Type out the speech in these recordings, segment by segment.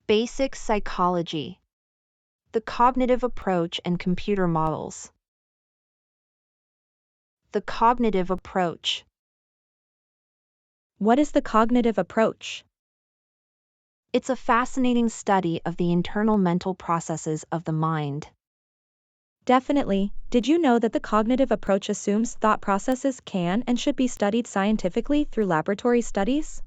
Basic psychology. The cognitive approach and computer models. The cognitive approach. What is the cognitive approach? It's a fascinating study of the internal mental processes of the mind. Definitely. Did you know that the cognitive approach assumes thought processes can and should be studied scientifically through laboratory studies?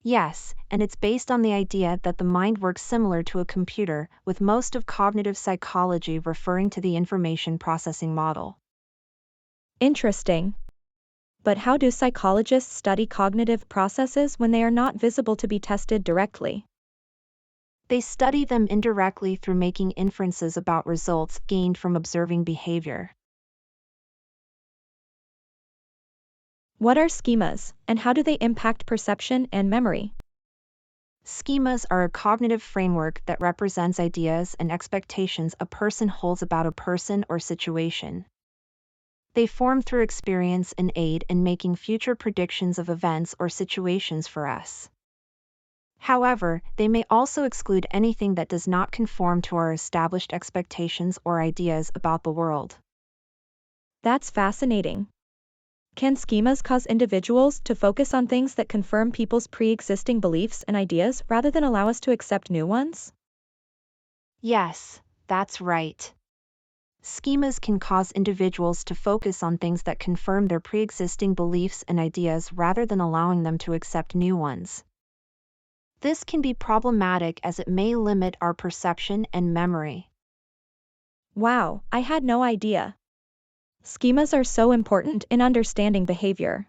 Yes, and it's based on the idea that the mind works similar to a computer, with most of cognitive psychology referring to the information processing model. Interesting. But how do psychologists study cognitive processes when they are not visible to be tested directly? They study them indirectly through making inferences about results gained from observing behavior. What are schemas, and how do they impact perception and memory? Schemas are a cognitive framework that represents ideas and expectations a person holds about a person or situation. They form through experience and aid in making future predictions of events or situations for us. However, they may also exclude anything that does not conform to our established expectations or ideas about the world. That's fascinating. Can schemas cause individuals to focus on things that confirm people's pre-existing beliefs and ideas rather than allow us to accept new ones? Yes, that's right. Schemas can cause individuals to focus on things that confirm their pre-existing beliefs and ideas rather than allowing them to accept new ones. This can be problematic as it may limit our perception and memory. Wow, I had no idea. Schemas are so important in understanding behavior.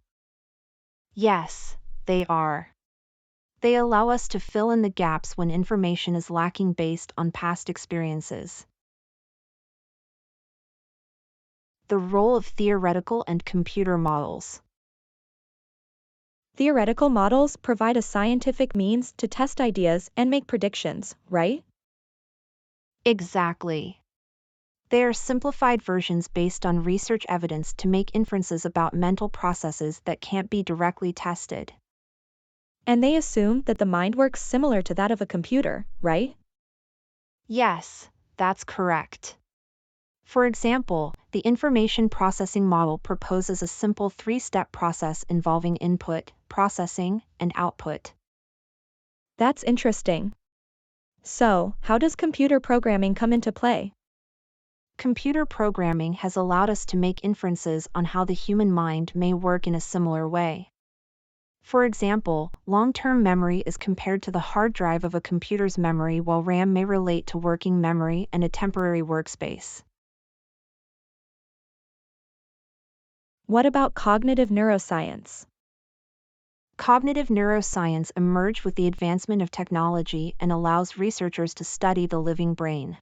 Yes, they are. They allow us to fill in the gaps when information is lacking based on past experiences. The role of theoretical and computer models. Theoretical models provide a scientific means to test ideas and make predictions, right? Exactly. They are simplified versions based on research evidence to make inferences about mental processes that can't be directly tested. And they assume that the mind works similar to that of a computer, right? Yes, that's correct. For example, the information processing model proposes a simple three-step process involving input, processing, and output. That's interesting. So, how does computer programming come into play? Computer programming has allowed us to make inferences on how the human mind may work in a similar way. For example, long-term memory is compared to the hard drive of a computer's memory, while RAM may relate to working memory and a temporary workspace. What about cognitive neuroscience? Cognitive neuroscience emerged with the advancement of technology and allows researchers to study the living brain.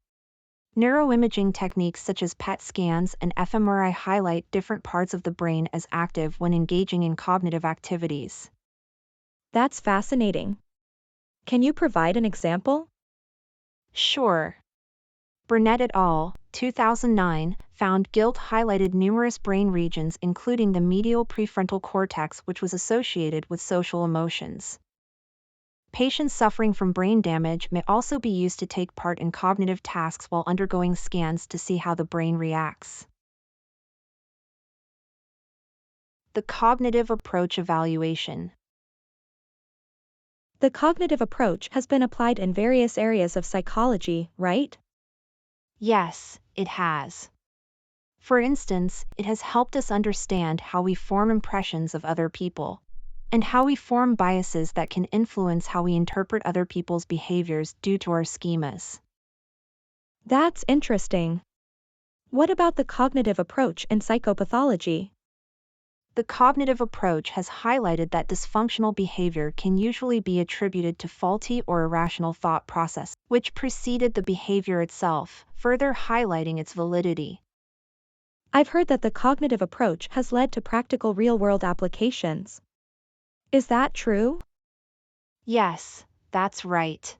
Neuroimaging techniques such as PET scans and fMRI highlight different parts of the brain as active when engaging in cognitive activities. That's fascinating. Can you provide an example? Sure. Burnett et al., 2009, found guilt highlighted numerous brain regions including the medial prefrontal cortex, which was associated with social emotions. Patients suffering from brain damage may also be used to take part in cognitive tasks while undergoing scans to see how the brain reacts. The cognitive approach evaluation. The cognitive approach has been applied in various areas of psychology, right? Yes, it has. For instance, it has helped us understand how we form impressions of other people, and how we form biases that can influence how we interpret other people's behaviors due to our schemas. That's interesting. What about the cognitive approach in psychopathology? The cognitive approach has highlighted that dysfunctional behavior can usually be attributed to faulty or irrational thought process, which preceded the behavior itself, further highlighting its validity. I've heard that the cognitive approach has led to practical real-world applications. Is that true? Yes, that's right.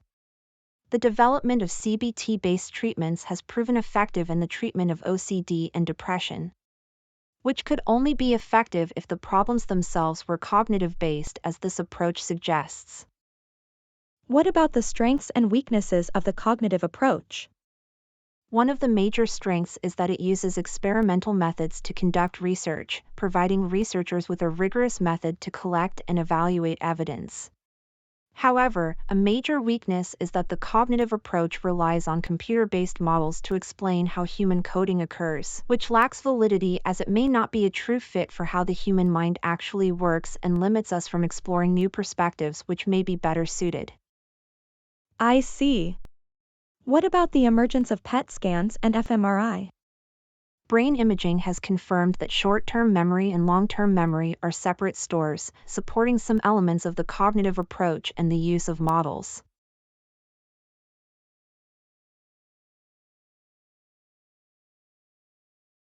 The development of CBT-based treatments has proven effective in the treatment of OCD and depression, which could only be effective if the problems themselves were cognitive-based, as this approach suggests. What about the strengths and weaknesses of the cognitive approach? One of the major strengths is that it uses experimental methods to conduct research, providing researchers with a rigorous method to collect and evaluate evidence. However, a major weakness is that the cognitive approach relies on computer-based models to explain how human coding occurs, which lacks validity as it may not be a true fit for how the human mind actually works and limits us from exploring new perspectives which may be better suited. I see. What about the emergence of PET scans and fMRI? Brain imaging has confirmed that short-term memory and long-term memory are separate stores, supporting some elements of the cognitive approach and the use of models.